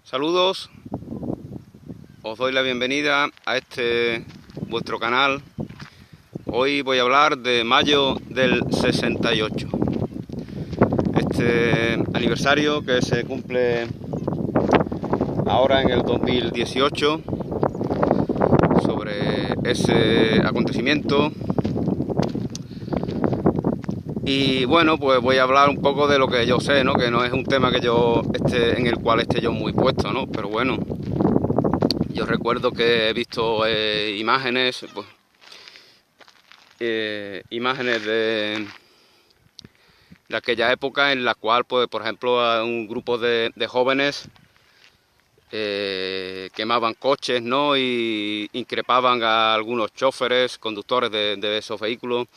Saludos, os doy la bienvenida a este vuestro canal. Hoy voy a hablar de mayo del 68, este aniversario que se cumple ahora en el 2018 sobre ese acontecimiento. Y bueno, pues voy a hablar un poco de lo que yo sé, ¿no? Que no es un tema que en el cual esté yo muy puesto, ¿no? Pero bueno, yo recuerdo que he visto imágenes, pues, imágenes de aquella época en la cual, pues, por ejemplo, a un grupo de jóvenes quemaban coches, ¿no? Y increpaban a algunos choferes, conductores de esos vehículos,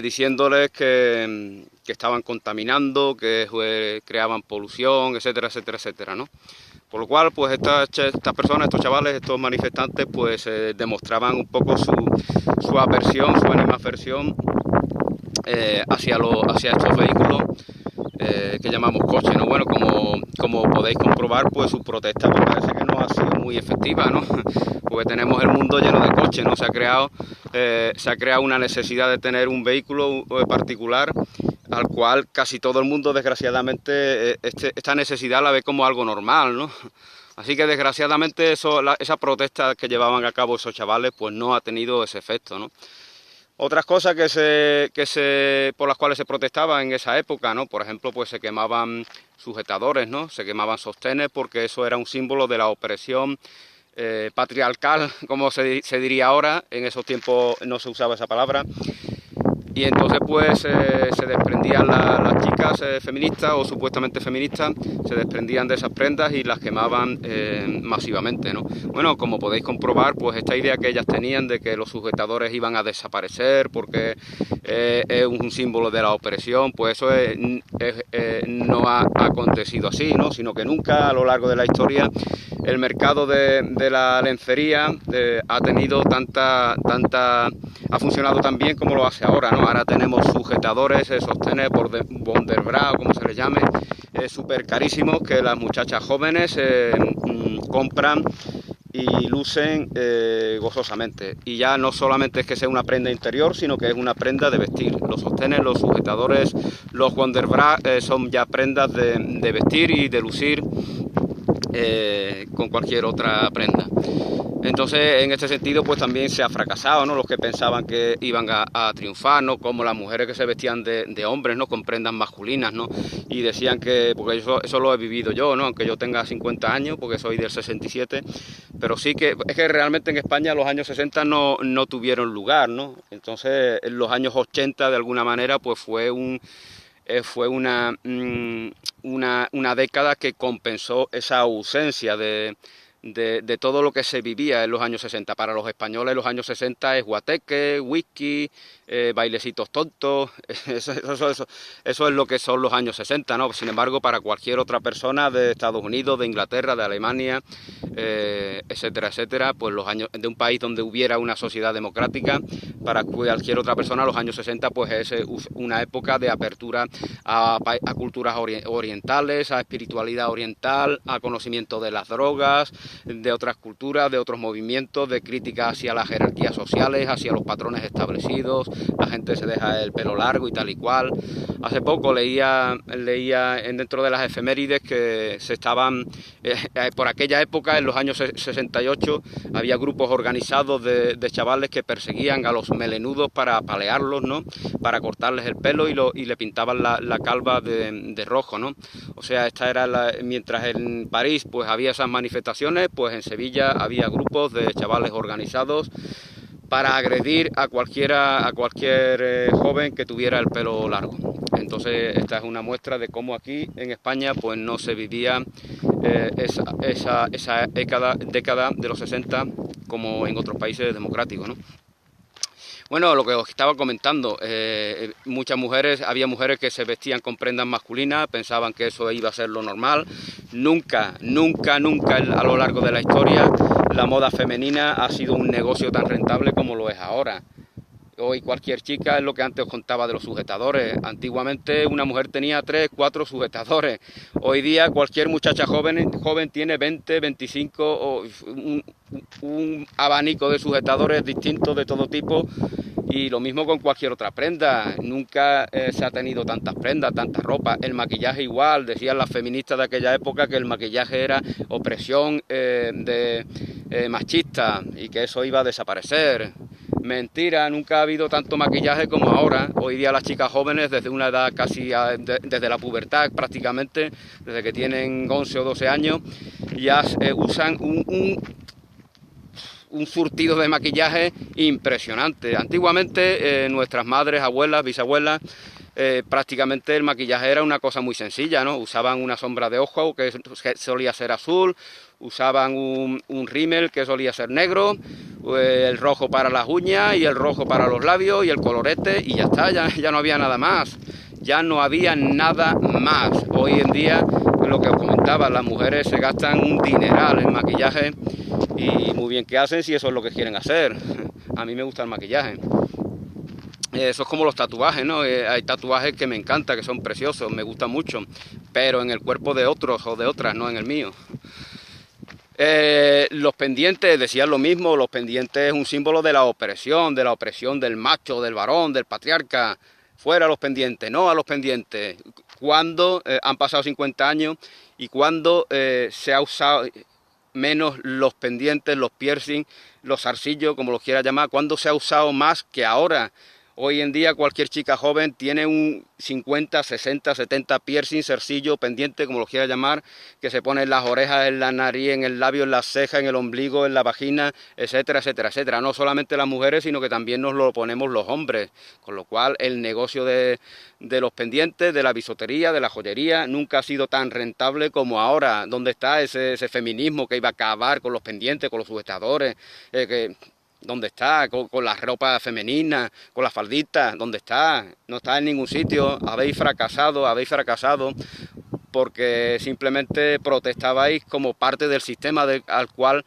diciéndoles que estaban contaminando, que creaban polución, etcétera, etcétera, etcétera, ¿no? Por lo cual, pues estas personas, estos chavales, estos manifestantes, pues demostraban un poco su aversión, su animadversión hacia estos vehículos que llamamos coches, ¿no? Bueno, como podéis comprobar, pues su protesta me parece que no ha sido muy efectiva, ¿no? Porque tenemos el mundo lleno de coches, ¿no? Se ha creado una necesidad de tener un vehículo particular al cual casi todo el mundo, desgraciadamente, esta necesidad la ve como algo normal, ¿no? Así que, desgraciadamente, esa protesta que llevaban a cabo esos chavales, pues no ha tenido ese efecto, ¿no? Otras cosas por las cuales se protestaba en esa época, ¿no? Por ejemplo, pues se quemaban sujetadores, ¿no? Se quemaban sostenes porque eso era un símbolo de la opresión patriarcal, como se diría ahora. En esos tiempos no se usaba esa palabra. Y entonces pues se desprendían las chicas feministas o supuestamente feministas, se desprendían de esas prendas y las quemaban masivamente, ¿no? Bueno, como podéis comprobar, pues esta idea que ellas tenían de que los sujetadores iban a desaparecer porque es un símbolo de la opresión, pues eso no ha acontecido así, ¿no? Sino que nunca a lo largo de la historia el mercado de la lencería ha funcionado tan bien como lo hace ahora, ¿no? Ahora tenemos sujetadores, sostenes, Bonderbra, o como se les llame, súper carísimos que las muchachas jóvenes compran y lucen gozosamente. Y ya no solamente es que sea una prenda interior, sino que es una prenda de vestir. Los sostenes, los sujetadores, los Wonderbra son ya prendas de vestir y de lucir con cualquier otra prenda. Entonces, en este sentido, pues también se ha fracasado, ¿no? Los que pensaban que iban a triunfar, ¿no? Como las mujeres que se vestían de hombres, ¿no? Con prendas masculinas, ¿no? Y decían que, porque eso lo he vivido yo, ¿no? Aunque yo tenga 50 años, porque soy del 67, pero sí que es que realmente en España los años 60 no tuvieron lugar, ¿no? Entonces, en los años 80, de alguna manera, pues fue una década que compensó esa ausencia de todo lo que se vivía en los años 60. Para los españoles los años 60 es guateque, whisky, bailecitos tontos, eso es lo que son los años 60, ¿no? Sin embargo, para cualquier otra persona de Estados Unidos, de Inglaterra, de Alemania, etcétera, etcétera, pues los años de un país donde hubiera una sociedad democrática, para cualquier otra persona los años 60 pues es una época de apertura a culturas orientales, a espiritualidad oriental, a conocimiento de las drogas, de otras culturas, de otros movimientos, de crítica hacia las jerarquías sociales, hacia los patrones establecidos. La gente se deja el pelo largo y tal y cual. Hace poco leía dentro de las efemérides que se estaban, por aquella época, en los años 68, había grupos organizados de chavales que perseguían a los melenudos para apalearlos, ¿no? Para cortarles el pelo y le pintaban la calva de rojo, ¿no? O sea, mientras en París pues había esas manifestaciones, pues en Sevilla había grupos de chavales organizados para agredir a cualquier joven que tuviera el pelo largo. Entonces esta es una muestra de cómo aquí en España pues no se vivía esa década de los 60 como en otros países democráticos, ¿no? Bueno, lo que os estaba comentando, había mujeres que se vestían con prendas masculinas, pensaban que eso iba a ser lo normal. Nunca a lo largo de la historia la moda femenina ha sido un negocio tan rentable como lo es ahora. Hoy cualquier chica, es lo que antes os contaba de los sujetadores. Antiguamente una mujer tenía 3, 4 sujetadores. Hoy día cualquier muchacha joven tiene 20, 25 o un abanico de sujetadores distintos de todo tipo. Y lo mismo con cualquier otra prenda. Nunca se ha tenido tantas prendas, tanta ropa. El maquillaje igual. Decían las feministas de aquella época que el maquillaje era opresión machista y que eso iba a desaparecer. Mentira, nunca ha habido tanto maquillaje como ahora. Hoy día las chicas jóvenes, desde una edad casi, desde la pubertad prácticamente, desde que tienen 11 o 12 años, ya usan un surtido de maquillaje impresionante. Antiguamente nuestras madres, abuelas, bisabuelas, prácticamente el maquillaje era una cosa muy sencilla, ¿no? Usaban una sombra de ojo que solía ser azul, usaban un rímel que solía ser negro, el rojo para las uñas y el rojo para los labios y el colorete y ya está, ya no había nada más. Ya no había nada más. Hoy en día, lo que os comentaba, las mujeres se gastan un dineral en maquillaje y muy bien que hacen si eso es lo que quieren hacer. A mí me gusta el maquillaje. Eso es como los tatuajes, ¿no? Hay tatuajes que me encantan, que son preciosos, me gustan mucho, pero en el cuerpo de otros o de otras, no en el mío. Los pendientes, decían lo mismo, los pendientes es un símbolo de la opresión del macho, del varón, del patriarca. Fuera los pendientes, no a los pendientes. Cuando han pasado 50 años y cuando se ha usado menos los pendientes, los piercing, los zarcillos, como los quiera llamar, cuando se ha usado más que ahora. Hoy en día cualquier chica joven tiene un 50, 60, 70 piercing, zarcillo, pendiente, como lo quiera llamar, que se pone en las orejas, en la nariz, en el labio, en la ceja, en el ombligo, en la vagina, etcétera, etcétera, etcétera. No solamente las mujeres, sino que también nos lo ponemos los hombres. Con lo cual el negocio de los pendientes, de la bisutería, de la joyería, nunca ha sido tan rentable como ahora. ¿Dónde está ese feminismo que iba a acabar con los pendientes, con los sujetadores? ¿Dónde está? Con la ropa femenina, con las falditas, ¿dónde está? No está en ningún sitio. Habéis fracasado porque simplemente protestabais como parte del sistema al cual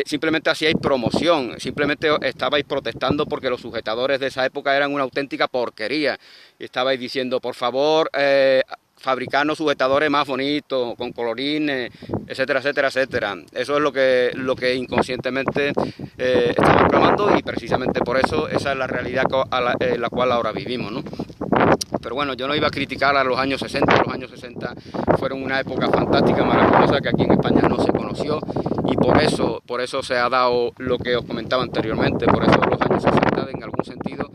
simplemente hacíais promoción, simplemente estabais protestando porque los sujetadores de esa época eran una auténtica porquería. Y estabais diciendo, por favor, fabricarnos sujetadores más bonitos, con colorines, etcétera, etcétera, etcétera. Eso es lo que inconscientemente estamos clamando y precisamente por eso esa es la realidad en la cual ahora vivimos, ¿no? Pero bueno, yo no iba a criticar a los años 60, los años 60 fueron una época fantástica, maravillosa, que aquí en España no se conoció y por eso se ha dado lo que os comentaba anteriormente, por eso los años 60 en algún sentido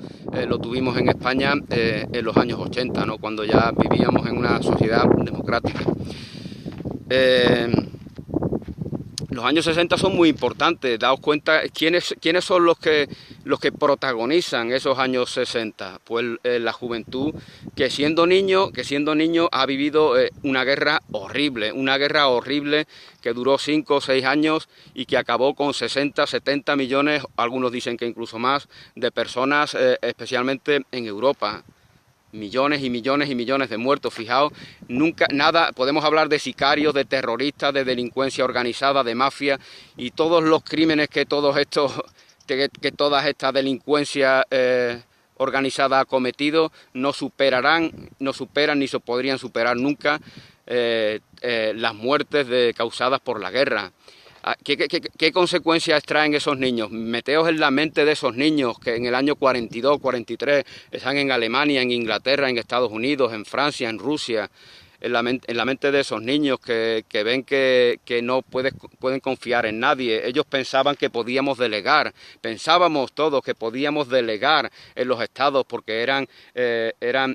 lo tuvimos en España en los años 80, ¿no? Cuando ya vivíamos en una sociedad democrática. Los años 60 son muy importantes, daos cuenta quiénes son los que protagonizan esos años 60, pues la juventud que siendo niño ha vivido una guerra horrible que duró 5 o 6 años y que acabó con 60, 70 millones, algunos dicen que incluso más, de personas, especialmente en Europa. Millones y millones y millones de muertos, fijaos, nunca nada, podemos hablar de sicarios, de terroristas, de delincuencia organizada, de mafia y todos los crímenes que toda esta delincuencia organizada ha cometido no superan ni se podrían superar nunca las muertes causadas por la guerra. ¿Qué consecuencias traen esos niños? Meteos en la mente de esos niños que en el año 42, 43 están en Alemania, en Inglaterra, en Estados Unidos, en Francia, en Rusia, en la mente de esos niños que ven que no pueden confiar en nadie. Ellos pensaban que podíamos delegar, pensábamos todos que podíamos delegar en los estados porque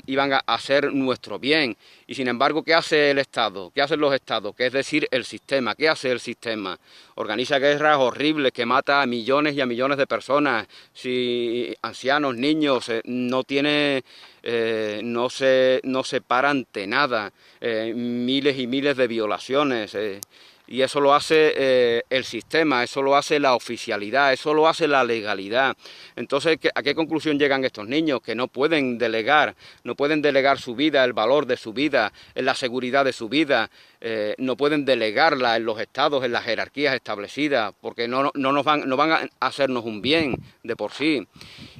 iban a hacer nuestro bien. Y sin embargo, ¿qué hace el Estado? ¿Qué hacen los estados? ¿Qué es decir, el sistema? ¿Qué hace el sistema? Organiza guerras horribles que mata a millones y a millones de personas. Si ancianos, niños, no se para ante nada. Miles y miles de violaciones. Y eso lo hace el sistema, eso lo hace la oficialidad, eso lo hace la legalidad. Entonces, ¿a qué conclusión llegan estos niños? Que no pueden delegar su vida, el valor de su vida, la seguridad de su vida, no pueden delegarla en los estados, en las jerarquías establecidas, porque no van a hacernos un bien de por sí.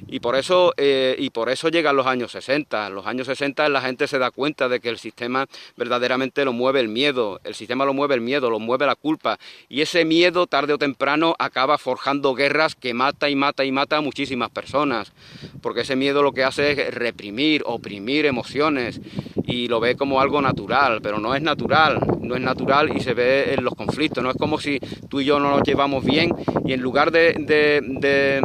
Y por eso llegan los años 60. Los años 60 la gente se da cuenta de que el sistema verdaderamente lo mueve el miedo, lo mueve la culpa, y ese miedo tarde o temprano acaba forjando guerras que mata y mata y mata a muchísimas personas, porque ese miedo lo que hace es reprimir, oprimir emociones, y lo ve como algo natural, pero no es natural y se ve en los conflictos. No es como si tú y yo no nos llevamos bien y en lugar de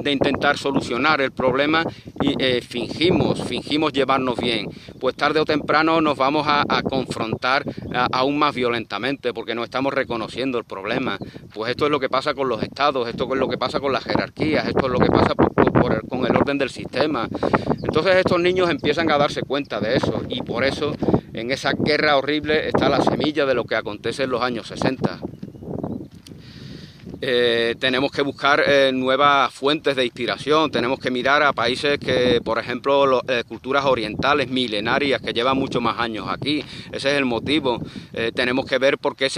intentar solucionar el problema y fingimos llevarnos bien, pues tarde o temprano nos vamos a confrontar aún más violentamente, porque no estamos reconociendo el problema. Pues esto es lo que pasa con los estados, esto es lo que pasa con las jerarquías, esto es lo que pasa con el orden del sistema. Entonces estos niños empiezan a darse cuenta de eso, y por eso en esa guerra horrible está la semilla de lo que acontece en los años 60. Tenemos que buscar nuevas fuentes de inspiración, tenemos que mirar a países que, por ejemplo, culturas orientales milenarias que llevan muchos más años aquí. Ese es el motivo. Tenemos que ver por qué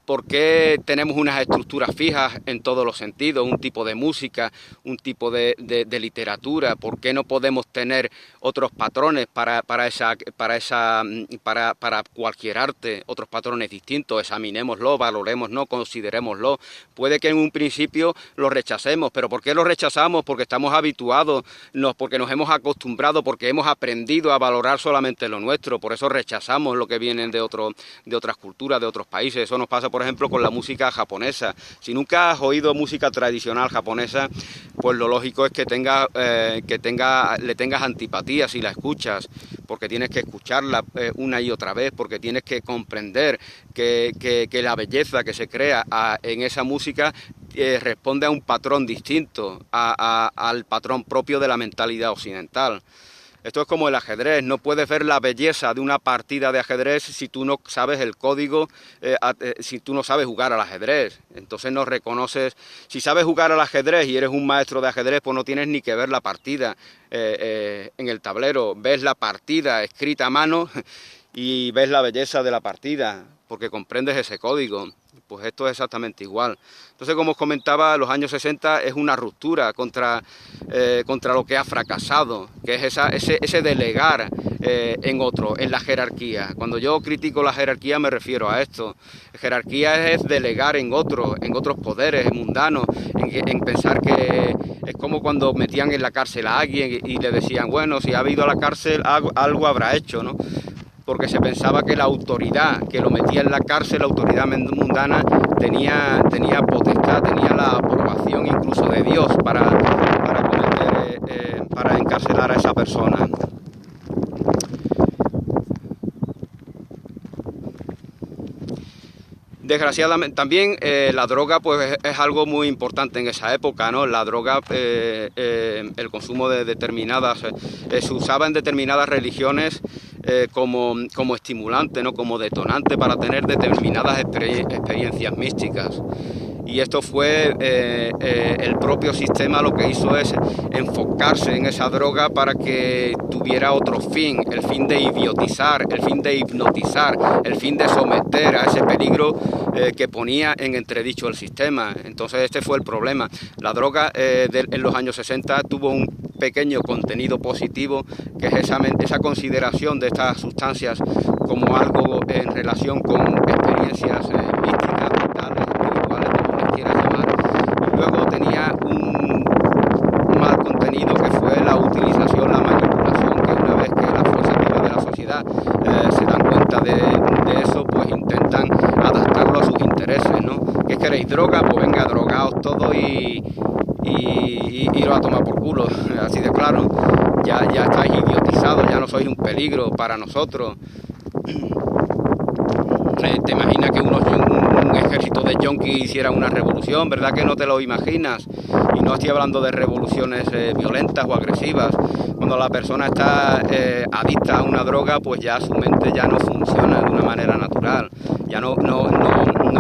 ¿por qué tenemos unas estructuras fijas en todos los sentidos? Un tipo de música, un tipo de literatura. ¿Por qué no podemos tener otros patrones para cualquier arte, otros patrones distintos? Examinémoslo, valorémoslo, considerémoslo. Puede que en un principio lo rechacemos, pero ¿por qué lo rechazamos? Porque estamos habituados, porque nos hemos acostumbrado, porque hemos aprendido a valorar solamente lo nuestro. Por eso rechazamos lo que viene de otras culturas, de otros países. Eso nos pasa, por ejemplo, con la música japonesa. Si nunca has oído música tradicional japonesa, pues lo lógico es que le tengas antipatía si la escuchas, porque tienes que escucharla una y otra vez, porque tienes que comprender que la belleza que se crea en esa música responde a un patrón distinto al patrón propio de la mentalidad occidental. Esto es como el ajedrez, no puedes ver la belleza de una partida de ajedrez si tú no sabes el código, si tú no sabes jugar al ajedrez. Entonces no reconoces, si sabes jugar al ajedrez y eres un maestro de ajedrez, pues no tienes ni que ver la partida en el tablero, ves la partida escrita a mano y ves la belleza de la partida, porque comprendes ese código. Pues esto es exactamente igual. Entonces, como os comentaba, los años 60 es una ruptura contra lo que ha fracasado, que es ese delegar en otro, en la jerarquía. Cuando yo critico la jerarquía me refiero a esto. Jerarquía es delegar en otros poderes mundanos, en pensar que es como cuando metían en la cárcel a alguien y le decían, bueno, si ha ido a la cárcel algo habrá hecho, ¿no? Porque se pensaba que la autoridad que lo metía en la cárcel, la autoridad mundana, tenía potestad, tenía la aprobación incluso de Dios para encarcelar a esa persona. Desgraciadamente, también la droga pues es algo muy importante en esa época, ¿no? La droga, el consumo de determinadas, se usaba en determinadas religiones como estimulante, ¿no? Como detonante para tener determinadas experiencias místicas. Y esto fue el propio sistema lo que hizo es enfocarse en esa droga para que tuviera otro fin, el fin de idiotizar, el fin de hipnotizar, el fin de someter a ese peligro que ponía en entredicho el sistema. Entonces este fue el problema. La droga en los años 60 tuvo un pequeño contenido positivo, que es esa consideración de estas sustancias como algo en relación con experiencias místicas, vitales, espirituales, como les quieras llamar. Y luego tenía un mal contenido que fue la utilización, la manipulación, que una vez que las fuerzas vivas de la sociedad se dan cuenta de eso, pues intentan adaptarlo a sus intereses, ¿no? ¿Qué queréis? ¿Droga? Pues venga, drogaos todos y lo a tomar por culo, así de claro. Ya estáis idiotizados, ya no sois un peligro para nosotros. Te imaginas que un ejército de yonkis hiciera una revolución, ¿verdad que no te lo imaginas? Y no estoy hablando de revoluciones violentas o agresivas. Cuando la persona está adicta a una droga, pues ya su mente ya no funciona de una manera natural, ya no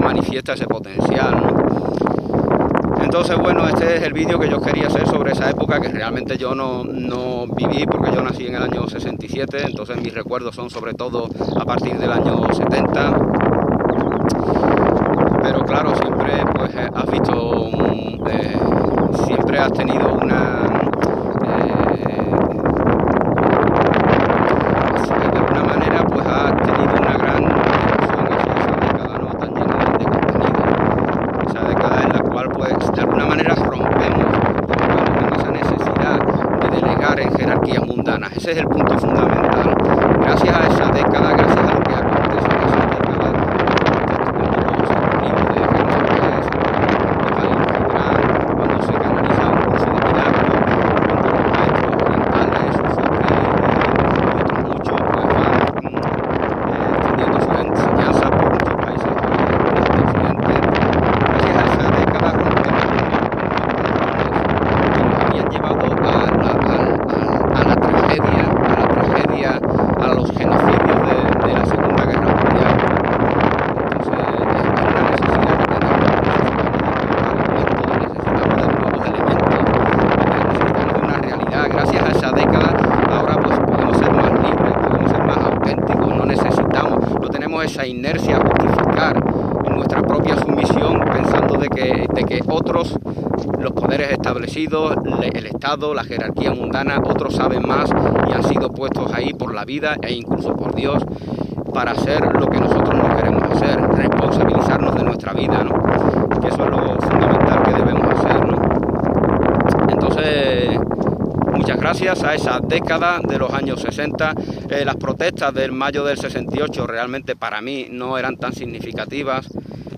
manifiesta ese potencial, ¿no? Entonces, bueno, este es el vídeo que yo quería hacer sobre esa época, que realmente yo no viví, porque yo nací en el año 67, entonces mis recuerdos son sobre todo a partir del año 70. Pero claro, siempre pues has visto, siempre has tenido de alguna manera pues has tenido una gran evolución hacia esa década, ¿no? Tan llena de contenido. Esa década en la cual pues de alguna manera rompemos con esa necesidad de delegar en jerarquías mundanas. Ese es el punto fundamental. Gracias a esa década, gracias a lo que acontece en esa década, cuando se canaliza un curso de milagros, cuando los maestros orientales, Suzuki y otros muchos, pues van teniendo sus enseñanzas por muchos países de Occidente. Gracias a esa década rompemos que nos habían llevado a la tragedia, a los genocidios de la Segunda Guerra Mundial. Entonces, es una necesidad que necesitamos de nuevos elementos, necesitamos de una realidad. Gracias a esa década, ahora pues podemos ser más libres, podemos ser más auténticos, no tenemos esa inercia a justificar en nuestra propia sumisión, pensando de que otros, los poderes establecidos, el Estado, la jerarquía mundana, otros saben más y han sido puestos ahí por la vida e incluso por Dios para hacer lo que nosotros no queremos hacer, responsabilizarnos de nuestra vida, ¿no? Que eso es lo fundamental que debemos hacer, ¿no? Entonces, muchas gracias a esa década de los años 60. Las protestas del mayo del 68 realmente para mí no eran tan significativas.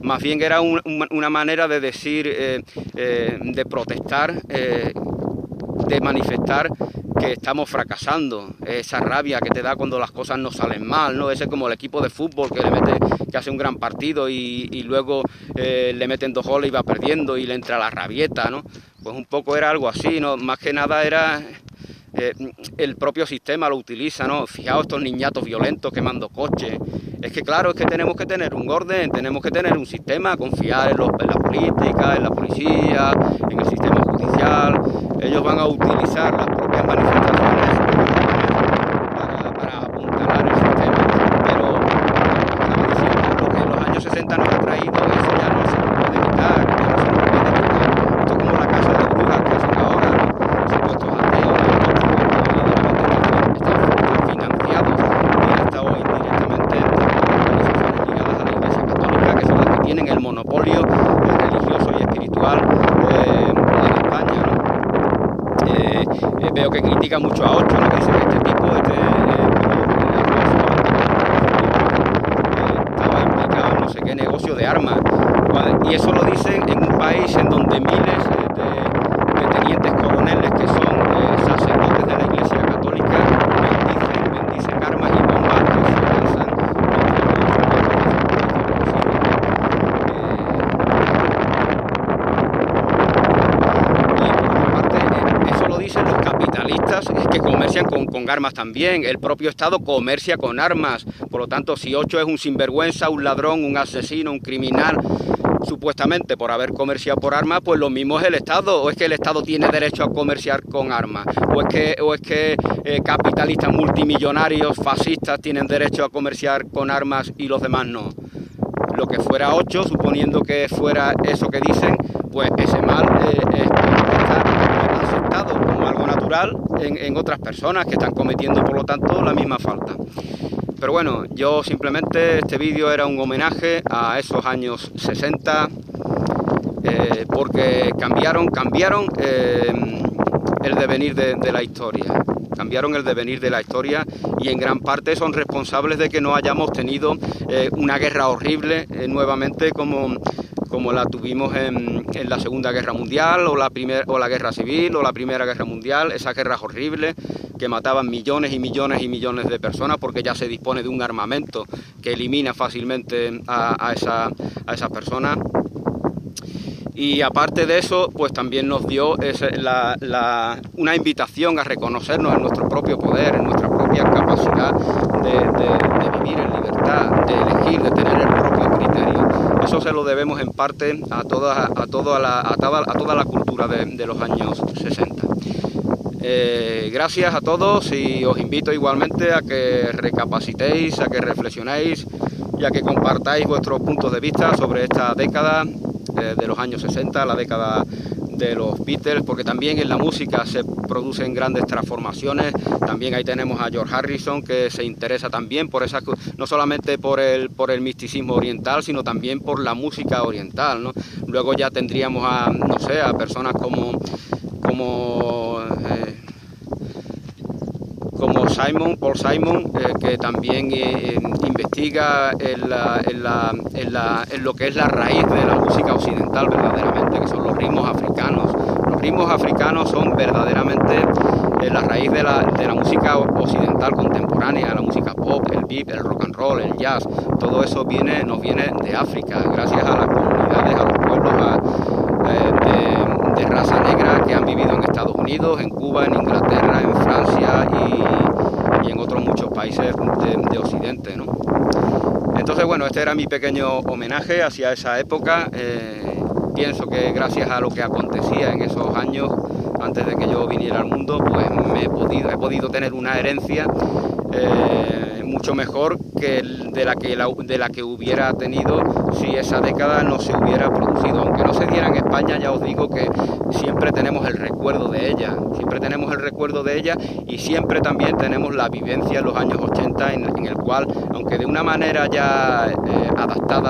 Más bien era una manera de decir, de protestar, de manifestar que estamos fracasando, esa rabia que te da cuando las cosas no salen mal, ¿no? Ese como el equipo de fútbol que hace un gran partido y luego le meten 2 goles y va perdiendo y le entra la rabieta, ¿no? Pues un poco era algo así, ¿no? Más que nada era... el propio sistema lo utiliza, ¿no? Fijaos estos niñatos violentos quemando coches. Es que claro, es que tenemos que tener un orden, tenemos que tener un sistema, confiar en la política, en la policía, en el sistema judicial. Ellos van a utilizar las propias manifestaciones para apuntalar el sistema. Pero, estaba diciendo, lo que en los años 60 nos ha traído, eso ya no se lo puede quitar, ya no se lo puede quitar. Esto es como la casa de brujas que hacen ahora, ¿no? Supuestos ateos, están financiados directa o indirectamente por organizaciones ligadas a la Iglesia Católica, que son las que tienen el monopolio religioso y espiritual en España, ¿no? Veo que critica mucho a Ocho, ¿no? Que dice que este tipo estaba implicado en no sé qué negocio de armas, ¿vale? Y eso lo dicen en un país en donde miles de tenientes coroneles que son sacerdotes de la Iglesia Católica bendicen armas y bombas que se lanzan los capitalistas que comercian con armas también. El propio Estado comercia con armas. Por lo tanto, si Ocho es un sinvergüenza, un ladrón, un asesino, un criminal, supuestamente por haber comerciado por armas, pues lo mismo es el Estado. ¿O es que el Estado tiene derecho a comerciar con armas? ¿O es que capitalistas multimillonarios, fascistas, tienen derecho a comerciar con armas y los demás no? Lo que fuera Ocho, suponiendo que fuera eso que dicen, pues ese mal está aceptado como algo natural en otras personas que están cometiendo, por lo tanto, la misma falta. Pero bueno, yo simplemente, este vídeo era un homenaje a esos años 60, porque cambiaron el devenir de la historia. Cambiaron el devenir de la historia y en gran parte son responsables de que no hayamos tenido una guerra horrible nuevamente como como la tuvimos en la Segunda Guerra Mundial o la Guerra Civil o la Primera Guerra Mundial, esas guerras horribles que mataban millones y millones y millones de personas, porque ya se dispone de un armamento que elimina fácilmente a esas personas. Y aparte de eso, pues también nos dio una invitación a reconocernos en nuestro propio poder, en nuestra propia capacidad de vivir en libertad, de elegir, de tener el propio criterio. Eso se lo debemos en parte a toda la cultura de los años 60. Gracias a todos y os invito igualmente a que recapacitéis, a que reflexionéis y a que compartáis vuestros puntos de vista sobre esta década de los años 60, la década de los Beatles, porque también en la música se producen grandes transformaciones. También ahí tenemos a George Harrison, que se interesa también por esa, no solamente por el misticismo oriental, sino también por la música oriental, ¿no? Luego ya tendríamos a personas como Paul Simon, que también investiga en lo que es la raíz de la música occidental verdaderamente, que son los ritmos africanos. Los ritmos africanos son verdaderamente la raíz de la música occidental contemporánea, la música pop, el beat, el rock and roll, el jazz. Todo eso nos viene de África, gracias a las comunidades, a los pueblos de raza negra que han vivido en Estados Unidos, en Cuba, en Inglaterra, en Francia y en otros muchos países de Occidente, ¿no? Entonces, bueno, este era mi pequeño homenaje hacia esa época. Pienso que gracias a lo que acontecía en esos años, antes de que yo viniera al mundo, pues he podido tener una herencia mucho mejor que de la que hubiera tenido si esa década no se hubiera producido. Aunque no se diera en España, ya os digo que siempre tenemos el recuerdo de ella, y siempre también tenemos la vivencia en los años 80 en el cual, aunque de una manera ya adaptada